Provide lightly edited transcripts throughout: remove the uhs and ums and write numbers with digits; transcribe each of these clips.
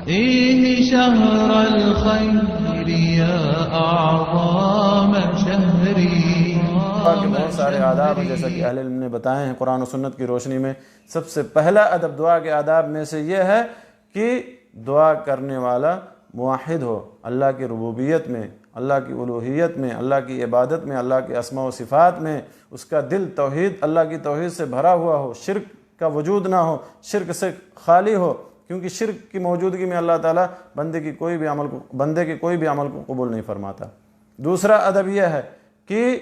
إيه شهر الخير يا أعظم شهري. کے بہت سارے آداب ہیں جیسا کہ اہل علم نے بتائے ہیں قرآن و سنت کی روشنی میں. سب سے پہلا ادب دعا کے آداب میں سے یہ ہے کہ دعا کرنے والا موحد ہو، اللہ کی ربوبیت میں، اللہ کی الوہیت میں، اللہ کی عبادت میں، اللہ کے اسماء و صفات میں اس کا دل توحید، اللہ کی توحید سے بھرا ہوا ہو، شرک کا وجود نہ ہو، شرک سے خالی ہو، کیونکہ شرک کی موجودگی میں اللہ تعالیٰ بندے کے کوئی بھی عمل کو قبول نہیں فرماتا. دوسرا ادب یہ ہے کہ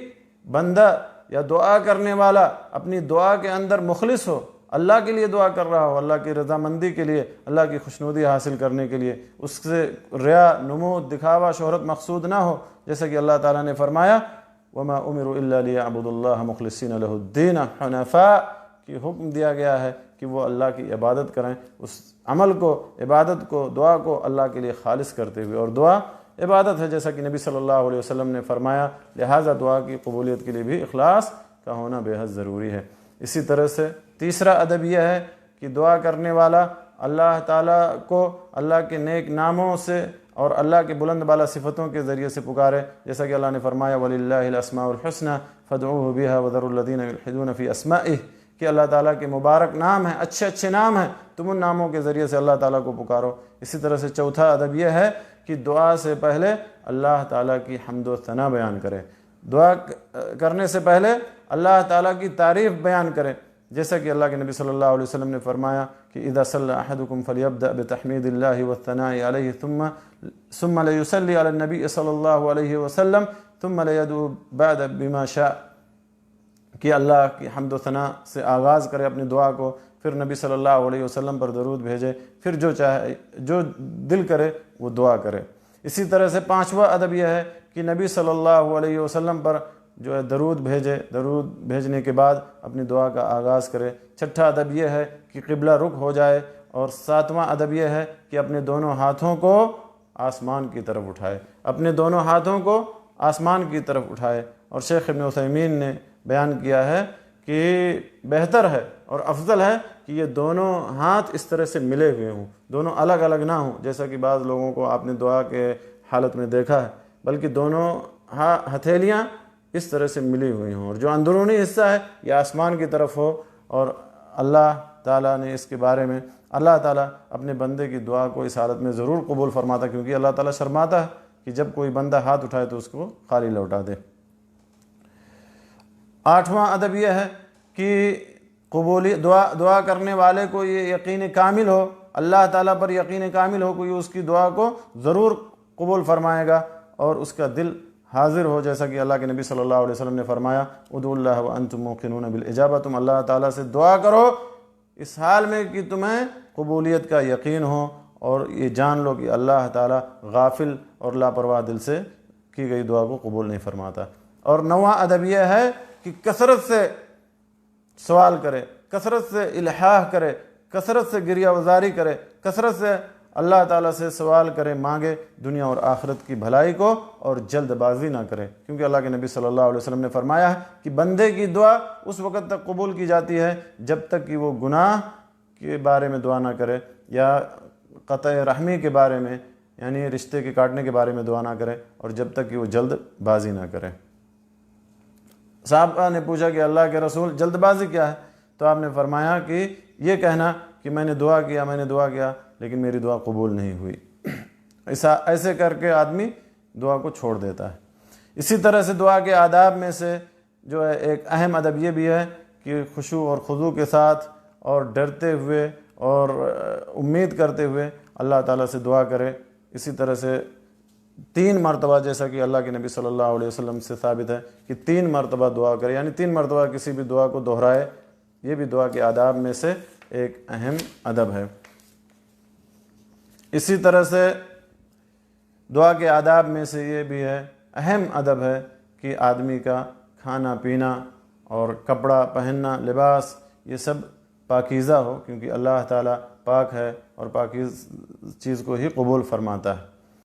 بندہ یا دعا کرنے والا اپنی دعا کے اندر مخلص ہو، اللہ کے لیے دعا کر رہا ہو، اللہ کی رضامندی کے لیے، اللہ کی خوشنودی حاصل کرنے کے لیے، اس سے ریا، نمود، دکھاوا، شہرت مقصود نہ ہو. جیسا کہ اللہ تعالیٰ نے فرمایا وَمَا أُمِرُوا إِلَّا لِيَعْبُدُوا اللَّهَ مُخْلِصِينَ لَهُ الدِّينَ حُنَفَاءَ کہ حکم دیا گیا ہے کہ وہ اللہ کی عبادت کریں، اس عمل کو، عبادت کو، دعا کو اللہ کے لیے خالص کرتے ہوئے. اور دعا عبادت ہے جیسا کہ نبی صلی اللہ علیہ وسلم نے فرمایا، لہٰذا دعا کی قبولیت کے لیے بھی اخلاص کا ہونا بے حد ضروری ہے. اسی طرح سے تیسرا ادب یہ ہے کہ دعا کرنے والا اللہ تعالیٰ کو اللہ کے نیک ناموں سے اور اللہ کے بلند بالا صفتوں کے ذریعے سے پکارے، جیسا کہ اللہ نے فرمایا وَلِلَّهِ الْأَسْمَاءُ الْحُسْنَى فَادْعُوهُ بِهَا وَذَرُوا الَّذِينَ يُلْحِدُونَ فِي أَسْمَائِهِ کہ اللہ تعالیٰ کے مبارک نام ہیں، اچھے اچھے نام ہیں، تم ان ناموں کے ذریعے سے اللہ تعالیٰ کو پکارو. اسی طرح سے چوتھا ادب یہ ہے کہ دعا سے پہلے اللہ تعالیٰ کی حمد و ثنا بیان کرے، دعا کرنے سے پہلے اللہ تعالیٰ کی تعریف بیان کرے، جیسا کہ اللہ کے نبی صلی اللہ علیہ وسلم نے فرمایا کہ اذا صلی احدکم فلیبدأ بتحمید اللہ والثناء علیہ ثم لیصلی علی النبی صلی اللہ علیہ وسلم ثم لیدعو بعد بما شاء کہ اللہ کی حمد و ثنا سے آغاز کرے اپنی دعا کو، پھر نبی صلی اللہ علیہ وسلم پر درود بھیجے، پھر جو چاہے، جو دل کرے وہ دعا کرے. اسی طرح سے پانچواں ادب یہ ہے کہ نبی صلی اللہ علیہ وسلم پر جو ہے درود بھیجے، درود بھیجنے کے بعد اپنی دعا کا آغاز کرے. چھٹا ادب یہ ہے کہ قبلہ رخ ہو جائے. اور ساتواں ادب یہ ہے کہ اپنے دونوں ہاتھوں کو آسمان کی طرف اٹھائے، اپنے دونوں ہاتھوں کو آسمان کی طرف اٹھائے. اور شیخ ابن عثیمین نے بیان کیا ہے کہ بہتر ہے اور افضل ہے کہ یہ دونوں ہاتھ اس طرح سے ملے ہوئے ہوں، دونوں الگ الگ نہ ہوں، جیسا کہ بعض لوگوں کو آپ نے دعا کے حالت میں دیکھا ہے، بلکہ دونوں ہتھیلیاں اس طرح سے ملی ہوئی ہوں، اور جو اندرونی حصہ ہے یہ آسمان کی طرف ہو. اور اللہ تعالیٰ نے اس کے بارے میں، اللہ تعالیٰ اپنے بندے کی دعا کو اس حالت میں ضرور قبول فرماتا، کیونکہ اللہ تعالیٰ شرماتا ہے کہ جب کوئی بندہ ہاتھ اٹھائے تو اس کو خالی لوٹا دے. آٹھواں ادب یہ ہے کہ دعا کرنے والے کو یہ یقین کامل ہو، اللہ تعالیٰ پر یقین کامل ہو کہ اس کی دعا کو ضرور قبول فرمائے گا، اور اس کا دل حاضر ہو، جیسا کہ اللہ کے نبی صلی اللہ علیہ وسلم نے فرمایا ادعوا اللہ وانتم موقنون بالاجابہ، تم اللہ تعالیٰ سے دعا کرو اس حال میں کہ تمہیں قبولیت کا یقین ہو، اور یہ جان لو کہ اللہ تعالیٰ غافل اور لاپرواہ دل سے کی گئی دعا کو قبول نہیں فرماتا. اور نواں ادب یہ ہے کہ کثرت سے سوال کرے، کثرت سے الحاح کرے، کثرت سے گریہ وزاری کرے، کثرت سے اللہ تعالیٰ سے سوال کرے، مانگے دنیا اور آخرت کی بھلائی کو، اور جلد بازی نہ کرے، کیونکہ اللہ کے نبی صلی اللہ علیہ وسلم نے فرمایا ہے کہ بندے کی دعا اس وقت تک قبول کی جاتی ہے جب تک کہ وہ گناہ کے بارے میں دعا نہ کرے، یا قطع رحمی کے بارے میں یعنی رشتے کے کاٹنے کے بارے میں دعا نہ کرے، اور جب تک کہ وہ جلد بازی نہ کرے. صحابہ نے پوچھا کہ اللہ کے رسول جلد بازی کیا ہے؟ تو آپ نے فرمایا کہ یہ کہنا کہ میں نے دعا کیا لیکن میری دعا قبول نہیں ہوئی. ایسے کر کے آدمی دعا کو چھوڑ دیتا ہے. اسی طرح سے دعا کے آداب میں سے جو ہے ایک اہم ادب یہ بھی ہے کہ خشوع اور خضوع کے ساتھ اور ڈرتے ہوئے اور امید کرتے ہوئے اللہ تعالیٰ سے دعا کرے. اسی طرح سے 3 مرتبہ، جیسا کہ اللہ کے نبی صلی اللہ علیہ وسلم سے ثابت ہے کہ 3 مرتبہ دعا کرے، یعنی 3 مرتبہ کسی بھی دعا کو دہرائے. یہ بھی دعا کے آداب میں سے ایک اہم ادب ہے. اسی طرح سے دعا کے آداب میں سے یہ بھی ہے، اہم ادب ہے کہ آدمی کا کھانا پینا اور کپڑا پہننا، لباس، یہ سب پاکیزہ ہو، کیونکہ اللہ تعالیٰ پاک ہے اور پاکیز چیز کو ہی قبول فرماتا ہے.